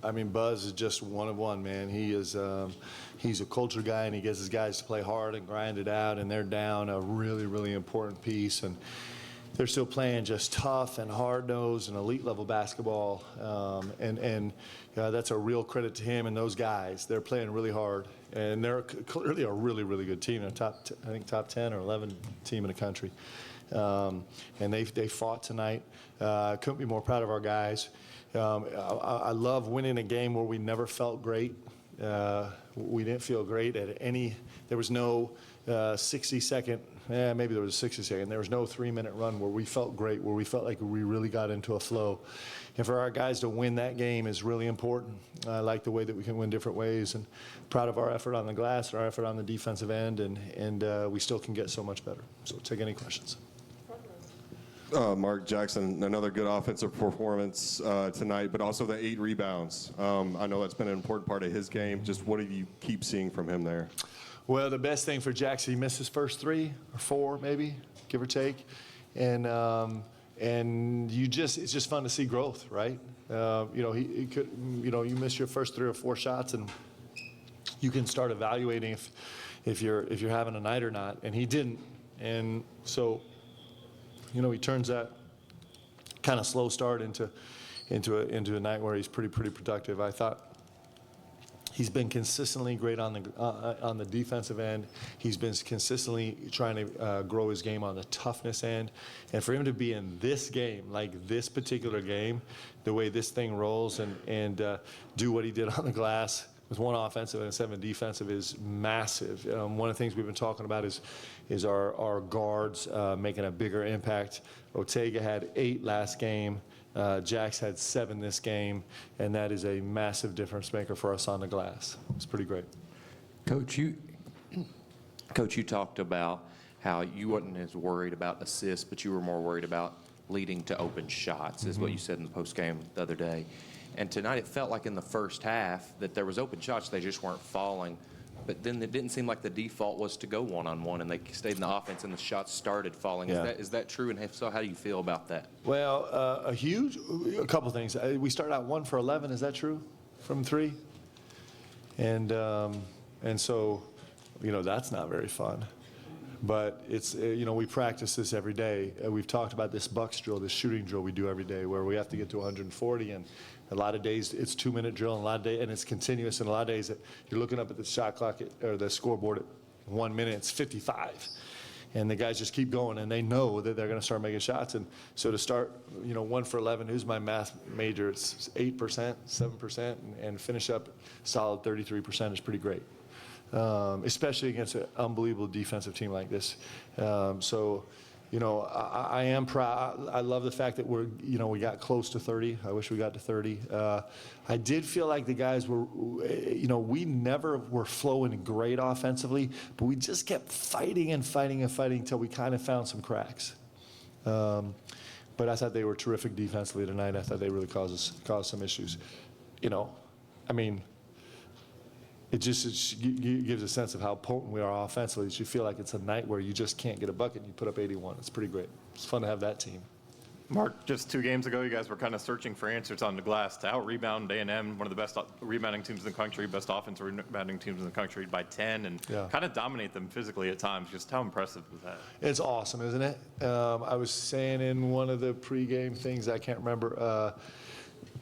I mean, Buzz is just one of one, man. He's a culture guy, and he gets his guys to play hard and grind it out, and they're down a really, really important piece. And they're still playing just tough and hard-nosed and elite-level basketball. That's a real credit to him and those guys. They're playing really hard, and they're clearly a really, really good team. I think top 10 or 11 team in the country. And they fought tonight. Couldn't be more proud of our guys. I love winning a game where we never felt great. We didn't feel great at any. There was no 60-second. Maybe there was a 60-second. There was no 3-minute run where we felt great, where we felt like we really got into a flow. And for our guys to win that game is really important. I like the way that we can win different ways, and proud of our effort on the glass, our effort on the defensive end, and we still can get so much better. So take any questions. Mark Jackson, another good offensive performance tonight, but also the 8 rebounds. I know that's been an important part of his game. Just what do you keep seeing from him there? Well, the best thing for Jackson, he missed his first 3 or 4, maybe, give or take, and it's just fun to see growth, right? He could, you miss your first 3 or 4 shots, and you can start evaluating if you're having a night or not, and he didn't, and so. He turns that kind of slow start into a night where he's pretty productive. I thought he's been consistently great on the defensive end. He's been consistently trying to grow his game on the toughness end. And for him to be in this game, like this particular game, the way this thing rolls and do what he did on the glass with 1 offensive and 7 defensive is massive. One of the things we've been talking about is our guards making a bigger impact. Ortega had 8 last game. Jax had 7 this game, and that is a massive difference maker for us on the glass. It's pretty great. Coach, you talked about how you wasn't as worried about assists, but you were more worried about leading to open shots, is what you said in the postgame the other day. And tonight it felt like in the first half that there was open shots, they just weren't falling. But then it didn't seem like the default was to go one-on-one, and they stayed in the offense, and the shots started falling. Yeah. Is that true? And if so, how do you feel about that? Well, a couple things. We started out 1 for 11. Is that true? From 3, and so, that's not very fun. But it's, we practice this every day. We've talked about this Bucks drill, this shooting drill we do every day, where we have to get to 140, and a lot of days it's 2-minute drill, and a lot of days, and it's continuous. And a lot of days you're looking up at the shot clock or the scoreboard at 1 minute, it's 55, and the guys just keep going, and they know that they're going to start making shots. And so to start, 1 for 11. Who's my math major? It's 8%, 7%, and finish up solid 33% is pretty great. Especially against an unbelievable defensive team like this. I am proud. I love the fact that we got close to 30. I wish we got to 30. I did feel like the guys were, we never were flowing great offensively, but we just kept fighting until we kind of found some cracks. But I thought they were terrific defensively tonight. I thought they really caused some issues. It just gives a sense of how potent we are offensively. You feel like it's a night where you just can't get a bucket and you put up 81. It's pretty great. It's fun to have that team. Mark, just 2 games ago, you guys were kind of searching for answers on the glass to out-rebound A&M, one of the best rebounding teams in the country, best offensive rebounding teams in the country, by 10, and kind of dominate them physically at times. Just how impressive was that? It's awesome, isn't it? I was saying in one of the pregame things, I can't remember,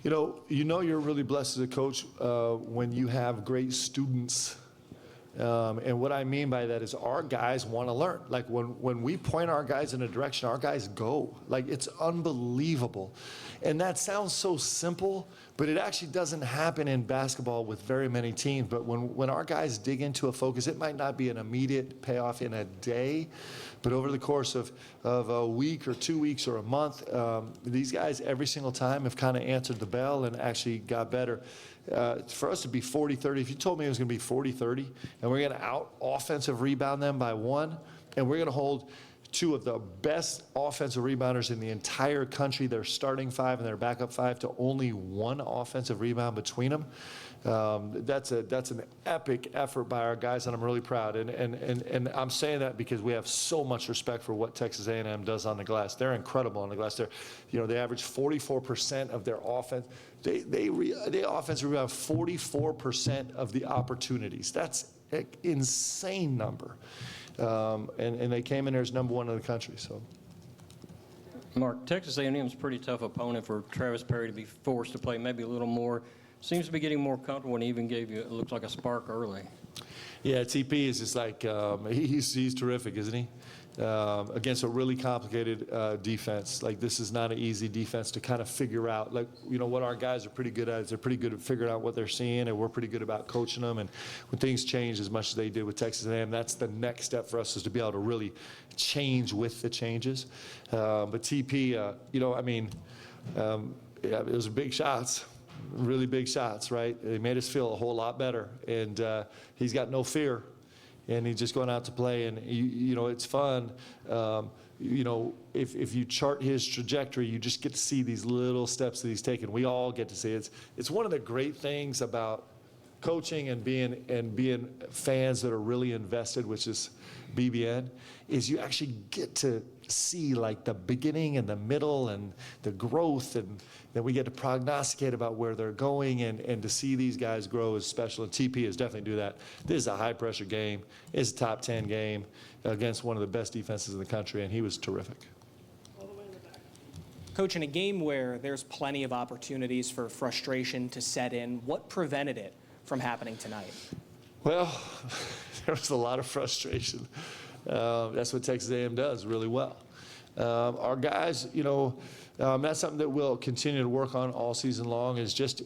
you're really blessed as a coach when you have great students. And what I mean by that is our guys want to learn. Like when we point our guys in a direction, our guys go. Like it's unbelievable. And that sounds so simple, but it actually doesn't happen in basketball with very many teams. But when our guys dig into a focus, it might not be an immediate payoff in a day, but over the course of a week or 2 weeks or a month, these guys every single time have kind of answered the bell and actually got better. For us to be 40-30, if you told me it was going to be 40-30, and we're going to out-offensive rebound them by 1, and we're going to hold two of the best offensive rebounders in the entire country, their starting five and their backup five, to only one offensive rebound between them. That's an epic effort by our guys, and I'm really proud. And I'm saying that because we have so much respect for what Texas A&M does on the glass. They're incredible on the glass. They average 44% of their offense. They offensive rebound 44% of the opportunities. That's an insane number. And they came in there as number one in the country. So. Mark, Texas A&M is a pretty tough opponent for Travis Perry to be forced to play maybe a little more. Seems to be getting more comfortable and even gave you, it looks like, a spark early. Yeah, TP is just like, he's terrific, isn't he? Against a really complicated defense. Like, this is not an easy defense to kind of figure out. Like, what our guys are pretty good at is they're pretty good at figuring out what they're seeing, and we're pretty good about coaching them. And when things change as much as they did with Texas A&M, that's the next step for us, is to be able to really change with the changes. But TP, it was big shots. Really big shots, right? They made us feel a whole lot better, and he's got no fear, and he's just going out to play. And it's fun. If you chart his trajectory, you just get to see these little steps that he's taken. We all get to see it. It's one of the great things about coaching and being fans that are really invested, which is BBN, is you actually get to see like the beginning and the middle and the growth, and then we get to prognosticate about where they're going, and to see these guys grow is special. And TP is definitely do that. This is a high pressure game. It's a top 10 game against one of the best defenses in the country, and he was terrific. Coach, in a game where there's plenty of opportunities for frustration to set in, what prevented it from happening tonight? Well, there was a lot of frustration. That's what Texas A&M does really well. Our guys, that's something that we'll continue to work on all season long. Is just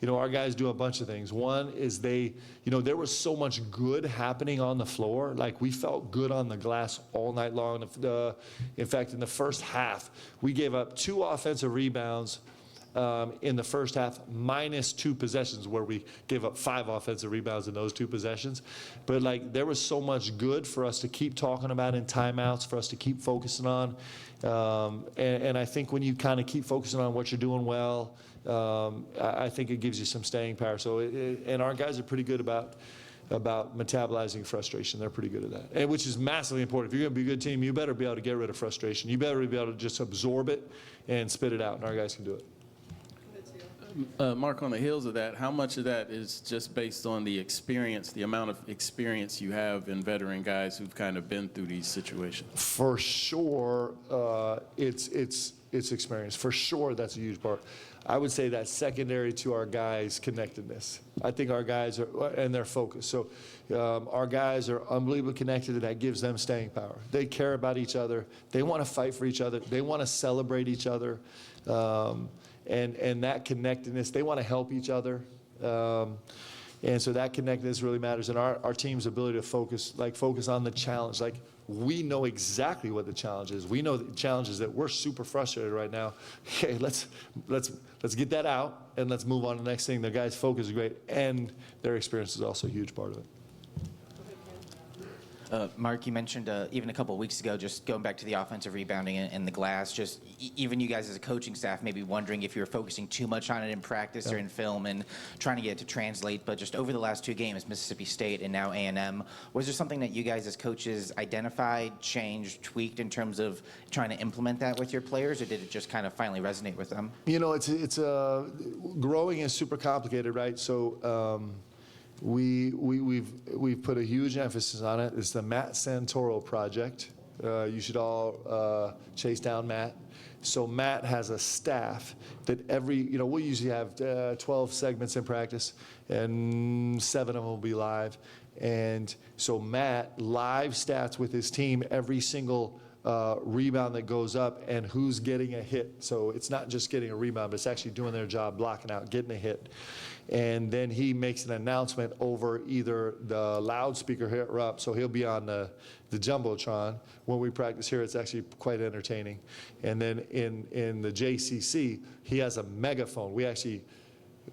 our guys do a bunch of things. One is there was so much good happening on the floor. Like, we felt good on the glass all night long. In fact, in the first half, we gave up 2 offensive rebounds in the first half, minus 2 possessions, where we gave up 5 offensive rebounds in those 2 possessions. But there was so much good for us to keep talking about in timeouts, for us to keep focusing on. And I think when you kind of keep focusing on what you're doing well, I think it gives you some staying power. So, and our guys are pretty good about metabolizing frustration. They're pretty good at that, and which is massively important. If you're going to be a good team, you better be able to get rid of frustration. You better be able to just absorb it and spit it out, and our guys can do it. Mark, on the heels of that, how much of that is just based on the experience, the amount of experience you have in veteran guys who've kind of been through these situations? For sure, it's experience. For sure, that's a huge part. I would say that's secondary to our guys' connectedness. I think our guys are, and their focus. So our guys are unbelievably connected, and that gives them staying power. They care about each other. They want to fight for each other. They want to celebrate each other. And that connectedness, they want to help each other. And so that connectedness really matters. And our team's ability to focus on the challenge. Like, we know exactly what the challenge is. We know the challenge is that we're super frustrated right now. Okay, let's get that out, and let's move on to the next thing. The guys' focus is great, and their experience is also a huge part of it. Mark, you mentioned even a couple of weeks ago, just going back to the offensive rebounding and the glass, just even you guys as a coaching staff maybe wondering if you were focusing too much on it in practice or in film and trying to get it to translate. But just over the last 2 games, Mississippi State and now A&M, was there something that you guys as coaches identified, changed, tweaked in terms of trying to implement that with your players, or did it just kind of finally resonate with them? It's growing is super complicated, right? So We've put a huge emphasis on it. It's the Matt Santoro project. You should all chase down Matt. So Matt has a staff that we'll usually have 12 segments in practice, and 7 of them will be live. And so Matt live stats with his team every single rebound that goes up and who's getting a hit. So it's not just getting a rebound, but it's actually doing their job, blocking out, getting a hit. And then he makes an announcement over either the loudspeaker here or up, so he'll be on the Jumbotron. When we practice here, it's actually quite entertaining. And then in the JCC, he has a megaphone.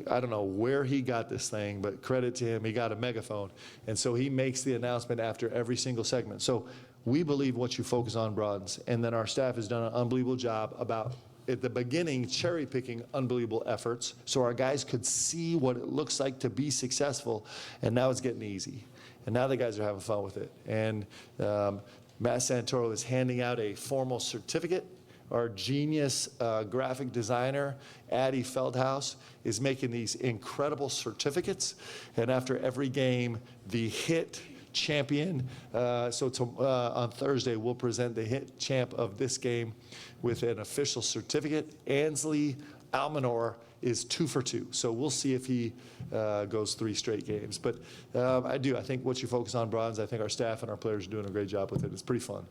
I don't know where he got this thing, but credit to him, he got a megaphone. And so he makes the announcement after every single segment. So we believe what you focus on broadens. And then our staff has done an unbelievable job about, at the beginning, cherry picking unbelievable efforts so our guys could see what it looks like to be successful. And now it's getting easy. And now the guys are having fun with it. And Matt Santoro is handing out a formal certificate. Our genius graphic designer, Addie Feldhaus, is making these incredible certificates. And after every game, the hit champion, on Thursday, we'll present the hit champ of this game with an official certificate. Ansley Almanor is 2 for 2. So we'll see if he goes 3 straight games. But I think what you focus on broadens. I think our staff and our players are doing a great job with it. It's pretty fun.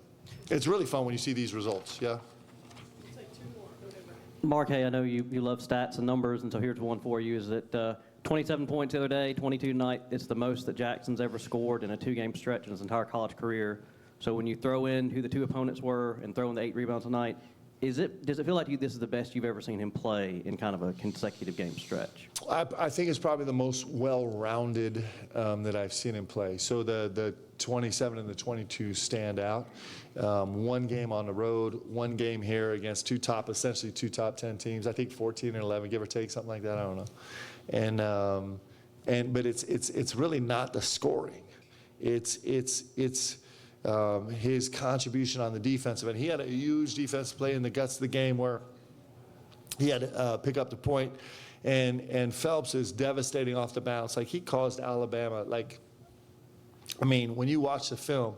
It's really fun when you see these results, yeah? Mark, hey, I know you love stats and numbers, and so here's one for you. Is that 27 points the other day, 22 tonight? It's the most that Jackson's ever scored in a 2-game stretch in his entire college career. So when you throw in who the 2 opponents were and throw in the 8 rebounds tonight, does it feel like this is the best you've ever seen him play in kind of a consecutive game stretch? I think it's probably the most well-rounded that I've seen him play. So the 27 and the 22 stand out. 1 game on the road, 1 game here against essentially two top 10 teams. I think 14 and 11, give or take, something like that. I don't know. But it's really not the scoring. It's his contribution on the defensive end. He had a huge defensive play in the guts of the game where he had to pick up the point, and Phelps is devastating off the bounce. Like, he caused Alabama, when you watch the film,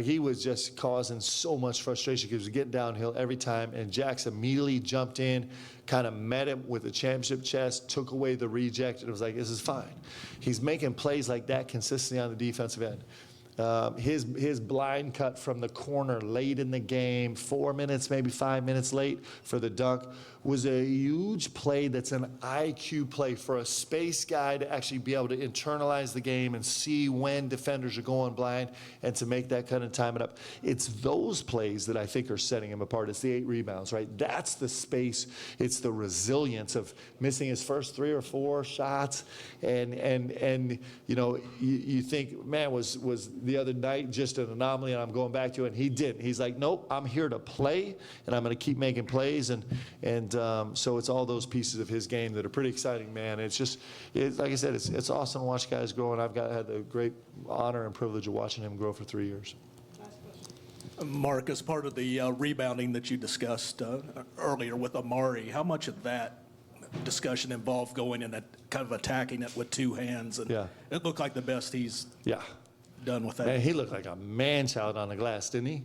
he was just causing so much frustration because he was getting downhill every time, and Jackson immediately jumped in, kind of met him with a championship chest, took away the reject, and it was like, this is fine. He's making plays like that consistently on the defensive end. His blind cut from the corner late in the game, 4 minutes, maybe 5 minutes late for the dunk, was a huge play that's an IQ play for a space guy to actually be able to internalize the game and see when defenders are going blind and to make that kind of time it up. It's those plays that I think are setting him apart. It's the 8 rebounds, right? That's the space. It's the resilience of missing his first 3 or 4 shots. And you think, man, was the other night just an anomaly and I'm going back to it? And he didn't. He's like, nope, I'm here to play and I'm going to keep making plays. And so it's all those pieces of his game that are pretty exciting, man. It's just, like I said, it's awesome to watch guys grow, and I've had the great honor and privilege of watching him grow for 3 years. Mark, as part of the rebounding that you discussed earlier with Amari, how much of that discussion involved going and kind of attacking it with 2 hands? And Yeah. It looked like the best he's done with that. Man, he looked like a man-child on the glass, didn't he?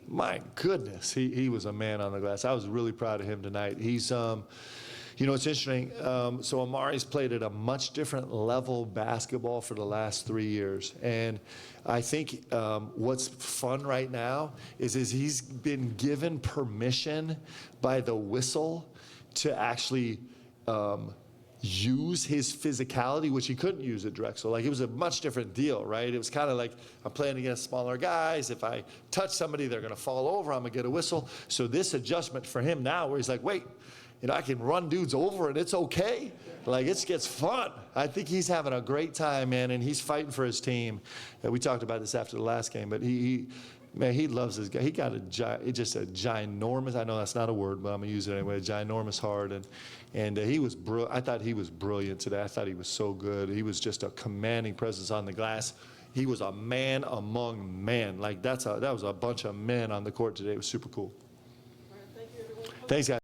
My goodness, he was a man on the glass. I was really proud of him tonight. He's, it's interesting. So Amari's played at a much different level basketball for the last 3 years. And I think what's fun right now is he's been given permission by the whistle to actually use his physicality, which he couldn't use at Drexel. It was a much different deal, right? It was kind of like, I'm playing against smaller guys. If I touch somebody, they're going to fall over. I'm going to get a whistle. So this adjustment for him now, where he's like, wait, I can run dudes over and it's okay. It gets fun. I think he's having a great time, man, and he's fighting for his team. We talked about this after the last game, but he loves his guy. He got just a ginormous, I know that's not a word, but I'm going to use it anyway, a ginormous heart. And he was I thought he was brilliant today. I thought he was so good. He was just a commanding presence on the glass. He was a man among men. That was a bunch of men on the court today. It was super cool. Thanks, guys.